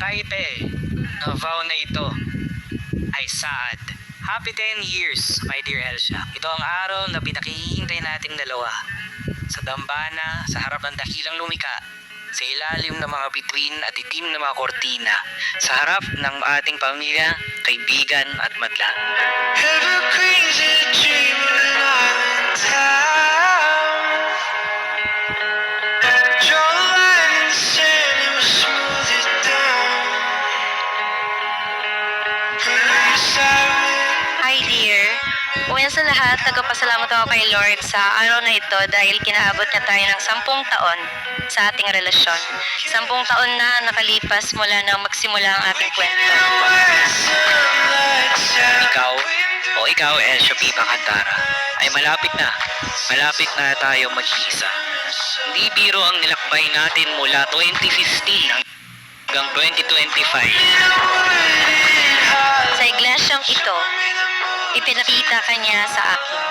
Taipei na vow na ito ay sad. Happy 10 years, my dear Elsia. Ito ang araw na pinakihintay nating dalawa. Sa dambana, sa harap ng dakilang lumika, sa ilalim ng mga bituin at itim na mga kortina, sa harap ng ating pamilya, kaibigan at madlang. Hi dear, una sa lahat, nagpapasalamat ako kay Lord sa araw na ito dahil kinaabot niya tayo ng 10 taon sa ating relasyon. 10 taon na nakalipas mula nang magsimula ang ating kwento. Ikaw, Elsia P. Bacantara, ay malapit na tayo mag-iisa. Hindi biro ang nilakbay natin mula 2015 hanggang 2025. Sa iglesyang ito, ipinakita ka niya sa akin.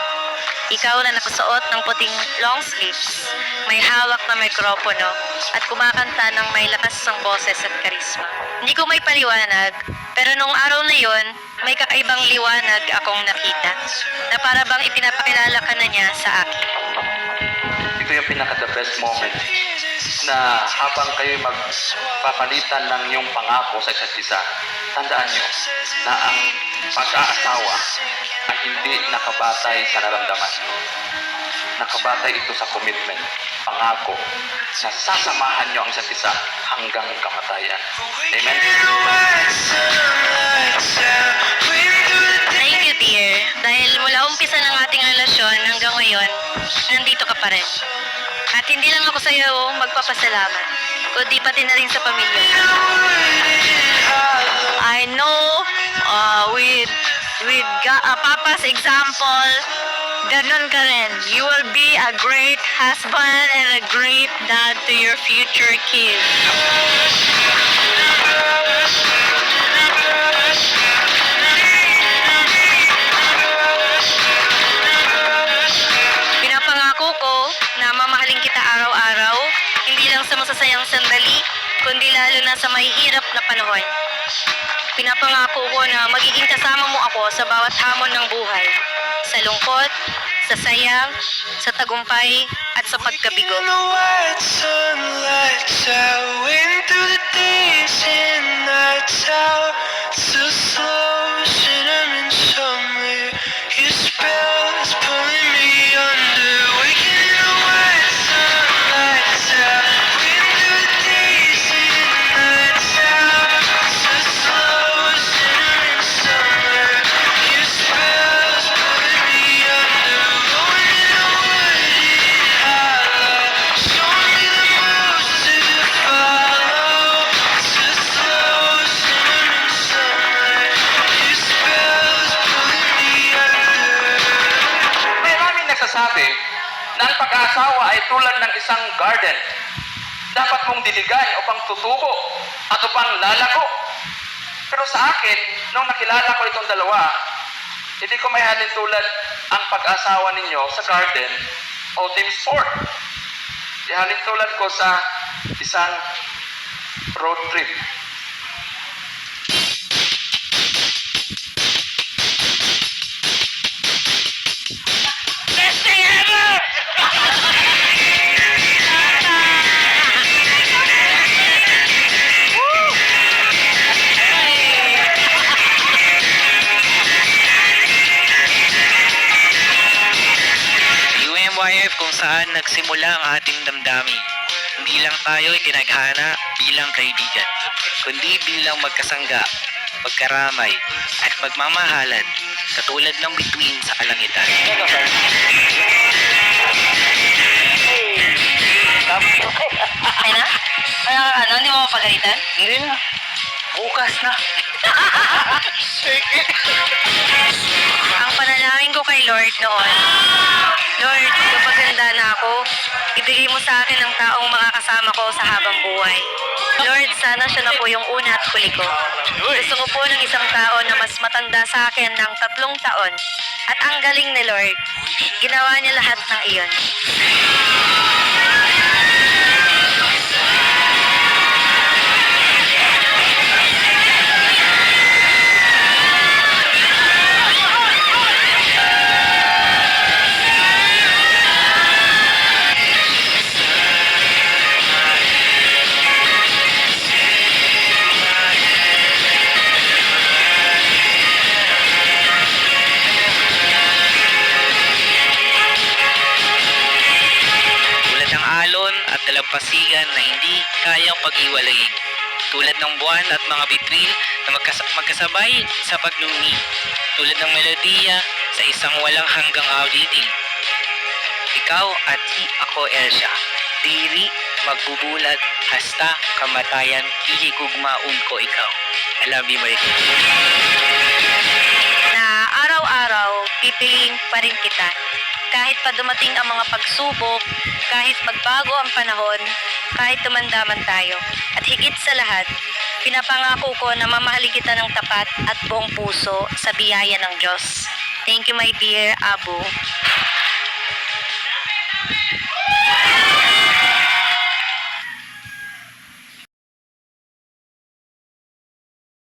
Ikaw na nakasuot ng puting long sleeves, may hawak na mikropono, at kumakanta ng may lakas ng boses at karisma. Hindi ko may paliwanag, pero nung araw na yon, may kakaibang liwanag akong nakita, na para bang ipinapakilala ka na niya sa akin. Ito yung pinaka-the best moment na habang kayo magpapalitan ng iyong pangako sa isa't isa, tandaan nyo na ang pag-aasawa ay hindi nakabatay sa naramdaman. Nakabatay ito sa commitment, pangako, na sasamahan nyo ang isa't isa hanggang kamatayan. Amen? Thank you dear, dahil mula umpisa ng ating relasyon hanggang ngayon, nandito ka pa rin. At hindi lang ako sa iyo magpapasalamat, kundi pati na rin sa pamilya. I know with Papa's example, ganun ka rin. You will be a great husband and a great dad to your future kids. Pinapangako ko na mamahalin kita araw-araw, hindi lang sa masasayang sandali, kundi lalo na sa mahihirap na panahon. Pinapangako ko na magiging kasama mo ako sa bawat hamon ng buhay, sa lungkot, sa saya, sa tagumpay, at sa pagkabigo. Sabi na ang pag-aasawa ay tulad ng isang garden. Dapat mong diligan upang tutubo at upang lalago. Pero sa akin, nung nakilala ko itong dalawa, hindi ko may halin tulad ang pag-asawa ninyo sa garden o team sport. Ihalin tulad ko sa isang road trip. Kung saan nagsimula ang ating damdamin. Hindi lang tayo itinaghana bilang kaibigan, kundi bilang magkasangga, magkaramay, at magmamahalan, katulad ng bituin sa kalangitan. Ay na? Hindi mo mapagalitan? Hindi na. Bukas na. Ang panalangin ko kay Lord noon, Lord, kapag handa na ako, ibigay mo sa akin ang taong makakasama ko sa habang buhay. Lord, sana siya na po yung una at huli ko. Gusto ko po ng isang tao na mas matanda sa akin ng 3 taon. At ang galing ni Lord, ginawa niya lahat ng iyon. dalampasigan na hindi kayang pag-iwalayin, tulad ng buwan at mga bituin na magkasabay sa paglumi, tulad ng melodiya sa isang walang hanggang awitin. Ikaw at ako, Elsa, diri magbubulag hasta kamatayan, hihigugmaon ko ikaw. I love you, Marie. Na araw-araw, pipiliin pa rin kita. Kahit pa dumating ang mga pagsubok, kahit magbago ang panahon, kahit tumanda man tayo. At higit sa lahat, pinapangako ko na mamahalin kita ng tapat at buong puso sa biyaya ng Diyos. Thank you, my dear Abu.